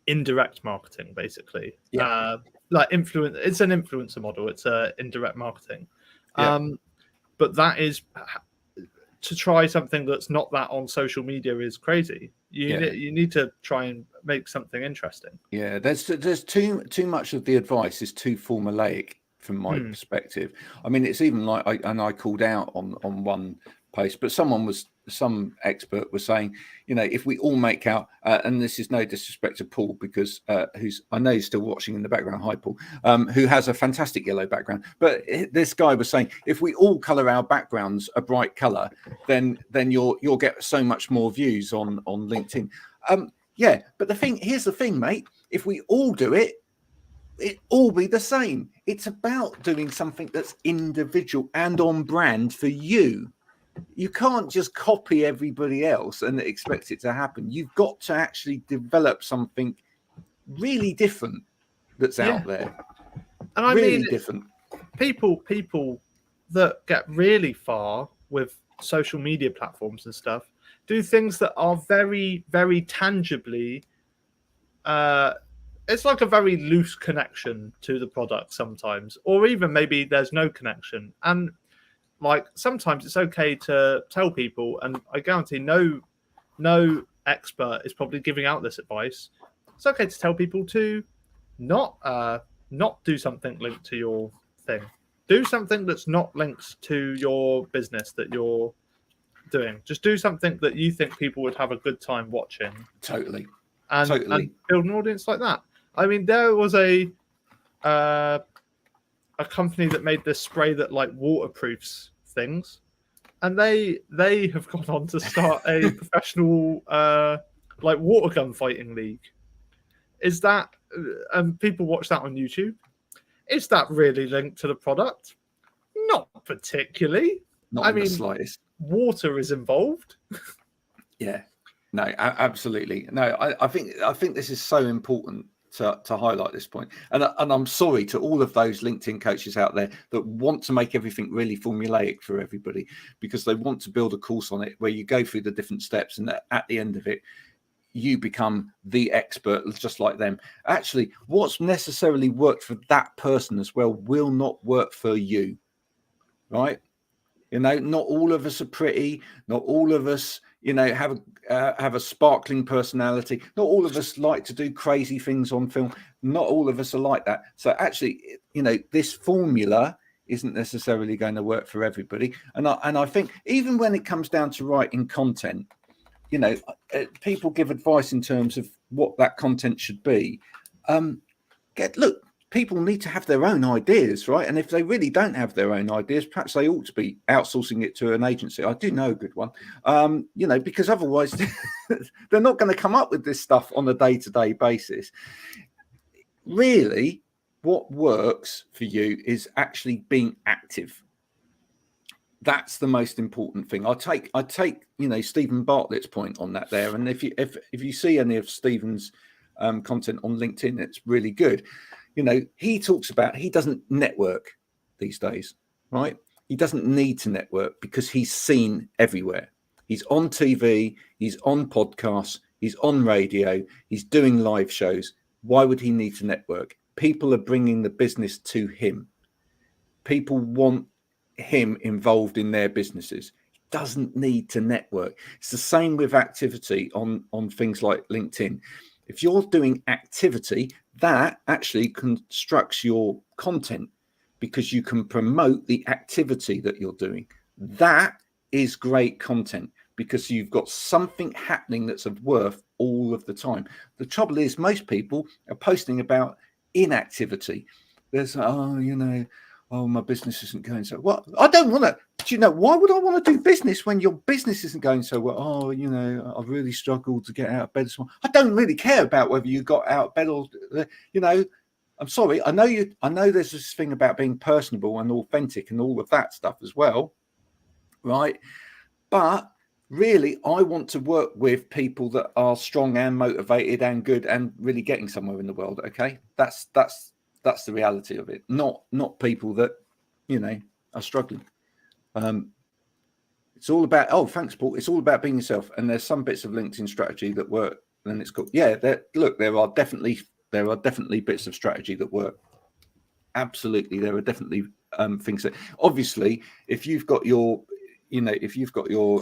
indirect marketing, basically. Like influence, it's an influencer model. It's indirect marketing. But that is, to try something that's not that on social media is crazy. You need to try and make something interesting. Yeah, there's too much of the advice is too formulaic from my perspective. I mean, it's even like I called out on one post, but some expert was saying, you know, if we all make out, and this is no disrespect to Paul, because I know he's still watching in the background. Hi, Paul, who has a fantastic yellow background. But this guy was saying, if we all colour our backgrounds a bright colour, then you'll get so much more views on LinkedIn. Yeah, but here's the thing, mate. If we all do it all be the same. It's about doing something that's individual and on brand for you. You can't just copy everybody else and expect it to happen. You've got to actually develop something really different that's out there. And I really mean, different. People that get really far with social media platforms and stuff do things that are very, very tangibly. It's like a very loose connection to the product sometimes, or even maybe there's no connection. And like sometimes it's okay to tell people, and I guarantee no expert is probably giving out this advice. It's okay to tell people to not do something linked to your thing. Do something that's not linked to your business that you're doing. Just do something that you think people would have a good time watching. Totally. And build an audience like that. I mean, there was a company that made this spray that like waterproofs things, and they have gone on to start a professional like water gun fighting league. Is that people watch that on YouTube? Is that really linked to the product? Not particularly. Not in the slightest. Water is involved. Yeah. No, absolutely. No, I think this is so important to highlight this point. And I'm sorry to all of those LinkedIn coaches out there that want to make everything really formulaic for everybody, because they want to build a course on it where you go through the different steps and at the end of it, you become the expert just like them. Actually, what's necessarily worked for that person as well will not work for you, right? You know, not all of us are pretty. Not all of us, you know, have a sparkling personality. Not all of us like to do crazy things on film. Not all of us are like that. So actually, you know, this formula isn't necessarily going to work for everybody. And I think even when it comes down to writing content, you know, people give advice in terms of what that content should be. Look, people need to have their own ideas, right? And if they really don't have their own ideas, perhaps they ought to be outsourcing it to an agency. I do know a good one, you know, because otherwise they're not going to come up with this stuff on a day-to-day basis. Really, what works for you is actually being active. That's the most important thing. I take, you know, Stephen Bartlett's point on that there. And if you see any of Stephen's content on LinkedIn, it's really good. You know, he talks about he doesn't network these days, right? He doesn't need to network because he's seen everywhere. He's on TV, he's on podcasts, he's on radio, he's doing live shows. Why would he need to network? People are bringing the business to him. People want him involved in their businesses. He doesn't need to network. It's the same with activity on things like LinkedIn. If you're doing activity, that actually constructs your content because you can promote the activity that you're doing. That is great content because you've got something happening that's of worth all of the time. The trouble is most people are posting about inactivity. There's, my business isn't going so well. I don't want to. Do you know, why would I want to do business when your business isn't going so well? Oh, you know, I've really struggled to get out of bed this morning. I don't really care about whether you got out of bed or, you know, I'm sorry. I know there's this thing about being personable and authentic and all of that stuff as well, right? But really, I want to work with people that are strong and motivated and good and really getting somewhere in the world. Okay, that's the reality of it. Not people that, you know, are struggling. It's all about, thanks, Paul. It's all about being yourself. And there's some bits of LinkedIn strategy that work. And it's called, there are definitely bits of strategy that work. Absolutely, there are definitely things that, obviously, if you've got your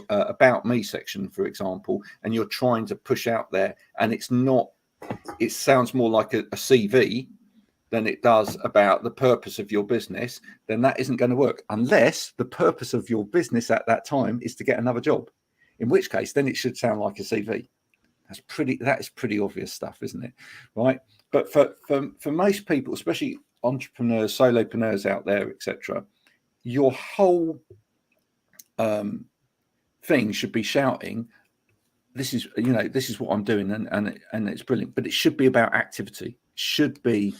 about me section, for example, and you're trying to push out there, and it sounds more like a CV than it does about the purpose of your business, then that isn't going to work unless the purpose of your business at that time is to get another job, in which case then it should sound like a CV. That is pretty obvious stuff, isn't it? Right. But for most people, especially entrepreneurs, solopreneurs out there, etc., your whole thing should be shouting, this is what I'm doing, and it's brilliant. But it should be about activity. It should be,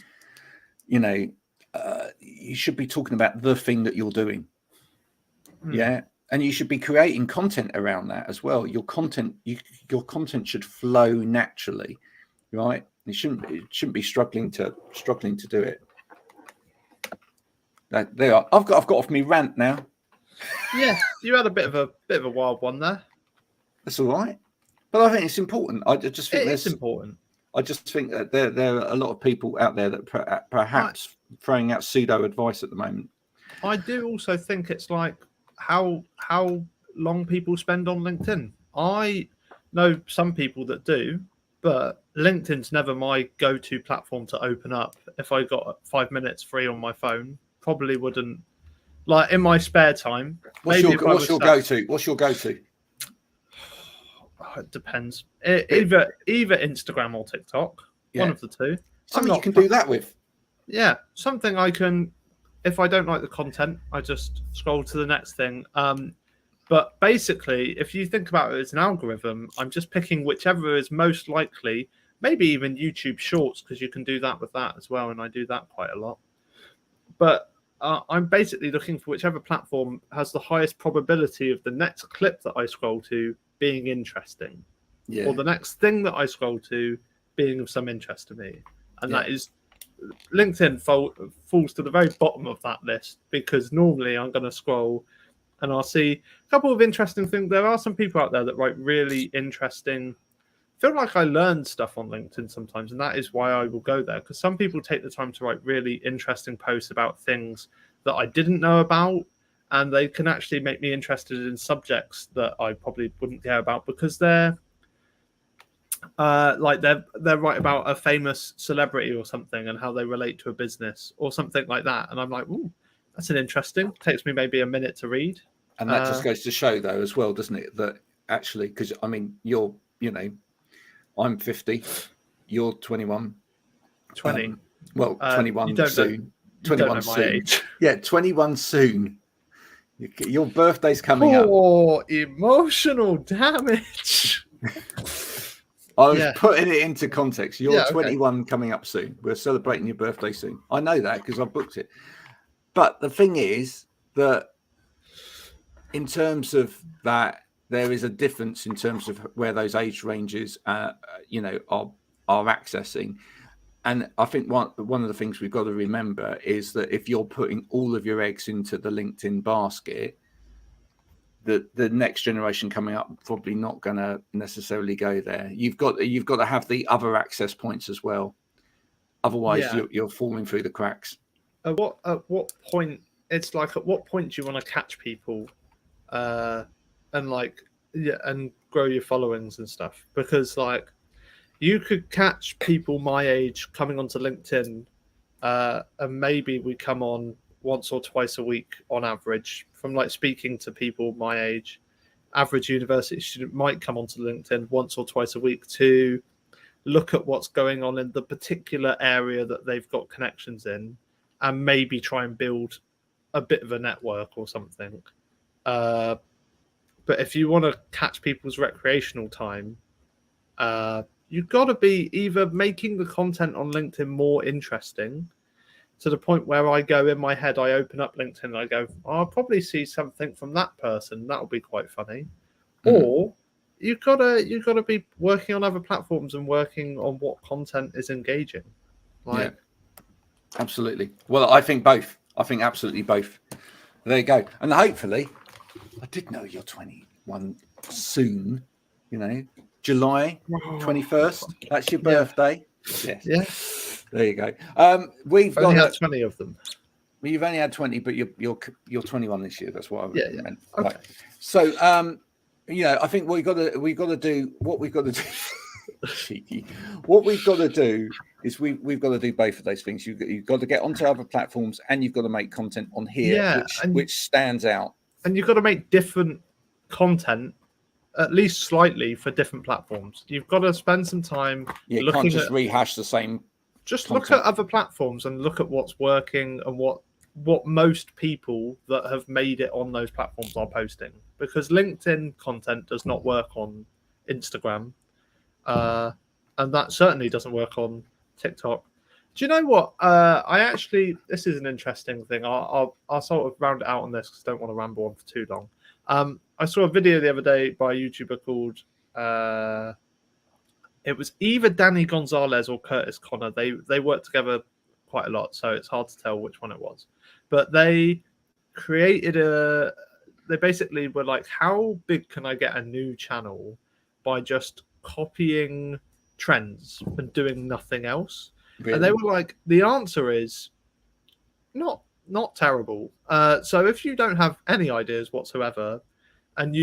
you should be talking about the thing that you're doing. Yeah. And you should be creating content around that as well. Your content should flow naturally, right? It shouldn't be struggling to do it. There are. I've got off my rant now. Yeah, you had a bit of a wild one there. That's all right, but I think it's important. I just think it's important. I just think that there are a lot of people out there that perhaps throwing out pseudo advice at the moment. I do also think it's like how long people spend on LinkedIn. I know some people that do, but LinkedIn's never my go-to platform to open up. If I got 5 minutes free on my phone, probably wouldn't. Like in my spare time. What's your go-to? It depends. Either Instagram or TikTok. Yeah. One of the two. Something you can do that with. Yeah, something I can. If I don't like the content, I just scroll to the next thing. But basically, if you think about it as an algorithm, I'm just picking whichever is most likely. Maybe even YouTube Shorts, because you can do that with that as well, and I do that quite a lot. But I'm basically looking for whichever platform has the highest probability of the next clip that I scroll to being interesting, or the next thing that I scroll to being of some interest to me. And that is LinkedIn falls to the very bottom of that list, because normally I'm going to scroll and I'll see a couple of interesting things. There are some people out there that write really interesting. I feel like I learn stuff on LinkedIn sometimes, and that is why I will go there, because some people take the time to write really interesting posts about things that I didn't know about, and they can actually make me interested in subjects that I probably wouldn't care about, because they're they're right about a famous celebrity or something and how they relate to a business or something like that, and I'm like, ooh, that's an interesting. Takes me maybe a minute to read, and that just goes to show, though, as well, doesn't it, that actually, because I mean, I'm 50, you're 21. 20. 21 soon. 21 soon. Age. Yeah, 21 soon. Your birthday's coming up. Oh, emotional damage. I was putting it into context. You're 21 okay. Coming up soon. We're celebrating your birthday soon. I know that because I've booked it. But the thing is that in terms of that, there is a difference in terms of where those age ranges, are accessing. And I think one of the things we've got to remember is that if you're putting all of your eggs into the LinkedIn basket, the next generation coming up probably not going to necessarily go there. You've got to have the other access points as well. Otherwise, you're falling through the cracks. At what point? It's like, at what point do you want to catch people? And grow your followings and stuff, because like you could catch people my age coming onto LinkedIn, and maybe we come on once or twice a week on average from like speaking to people my age. Average university student might come onto LinkedIn once or twice a week to look at what's going on in the particular area that they've got connections in, and maybe try and build a bit of a network or something. But if you want to catch people's recreational time, you've got to be either making the content on LinkedIn more interesting to the point where I go in my head, I open up LinkedIn and I go, I'll probably see something from that person. That'll be quite funny. Mm-hmm. Or you've got to be working on other platforms and working on what content is engaging. Absolutely. Well, I think both. I think absolutely both. There you go. And hopefully, I did know you're 21 soon, July 21st. That's your birthday. Yes. Yeah. There you go. We've only had 20 of them. Well, you've only had 20, but you're 21 this year. That's what I meant. Okay. Right. So, I think we've got to do. What we've got to do. Cheeky. What we've got to do is we've got to do both of those things. You've got to get onto other platforms, and you've got to make content on here, which stands out. And you've got to make different content, at least slightly, for different platforms. You've got to spend some time. You can't just rehash the same. Just content. Look at other platforms and look at what's working and what most people that have made it on those platforms are posting. Because LinkedIn content does not work on Instagram. And that certainly doesn't work on TikTok. Do you know what? This is an interesting thing. I'll sort of round it out on this because I don't want to ramble on for too long. I saw a video the other day by a YouTuber called, it was either Danny Gonzalez or Curtis Connor. They work together quite a lot, so it's hard to tell which one it was. But they basically were like, how big can I get a new channel by just copying trends and doing nothing else? Really? And they were like, the answer is not terrible. So if you don't have any ideas whatsoever, and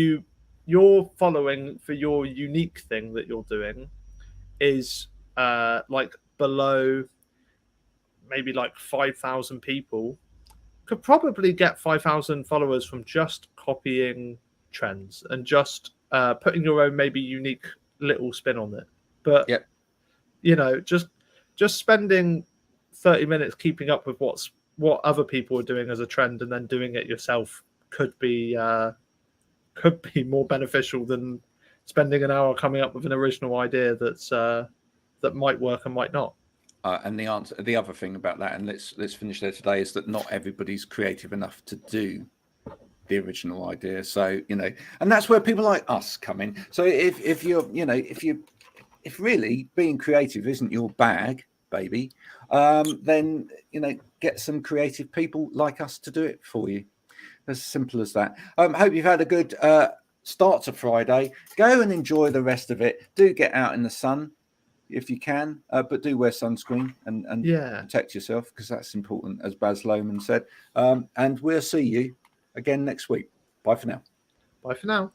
your following for your unique thing that you're doing is like below maybe like 5,000 people, could probably get 5,000 followers from just copying trends and just putting your own maybe unique little spin on it. But Yep. you know, just spending 30 minutes keeping up with what other people are doing as a trend and then doing it yourself could be more beneficial than spending an hour coming up with an original idea that might work and might not. And the other thing about that, and let's finish there today, is that not everybody's creative enough to do the original idea. So, you know, and that's where people like us come in. So if you're, you know, if really being creative isn't your bag, baby, then, you know, get some creative people like us to do it for you. As simple as that. Hope you've had a good start to Friday. Go and enjoy the rest of it. Do get out in the sun if you can, but do wear sunscreen and protect yourself, because that's important, as Baz Luhrmann said. And we'll see you again next week. Bye for now. Bye for now.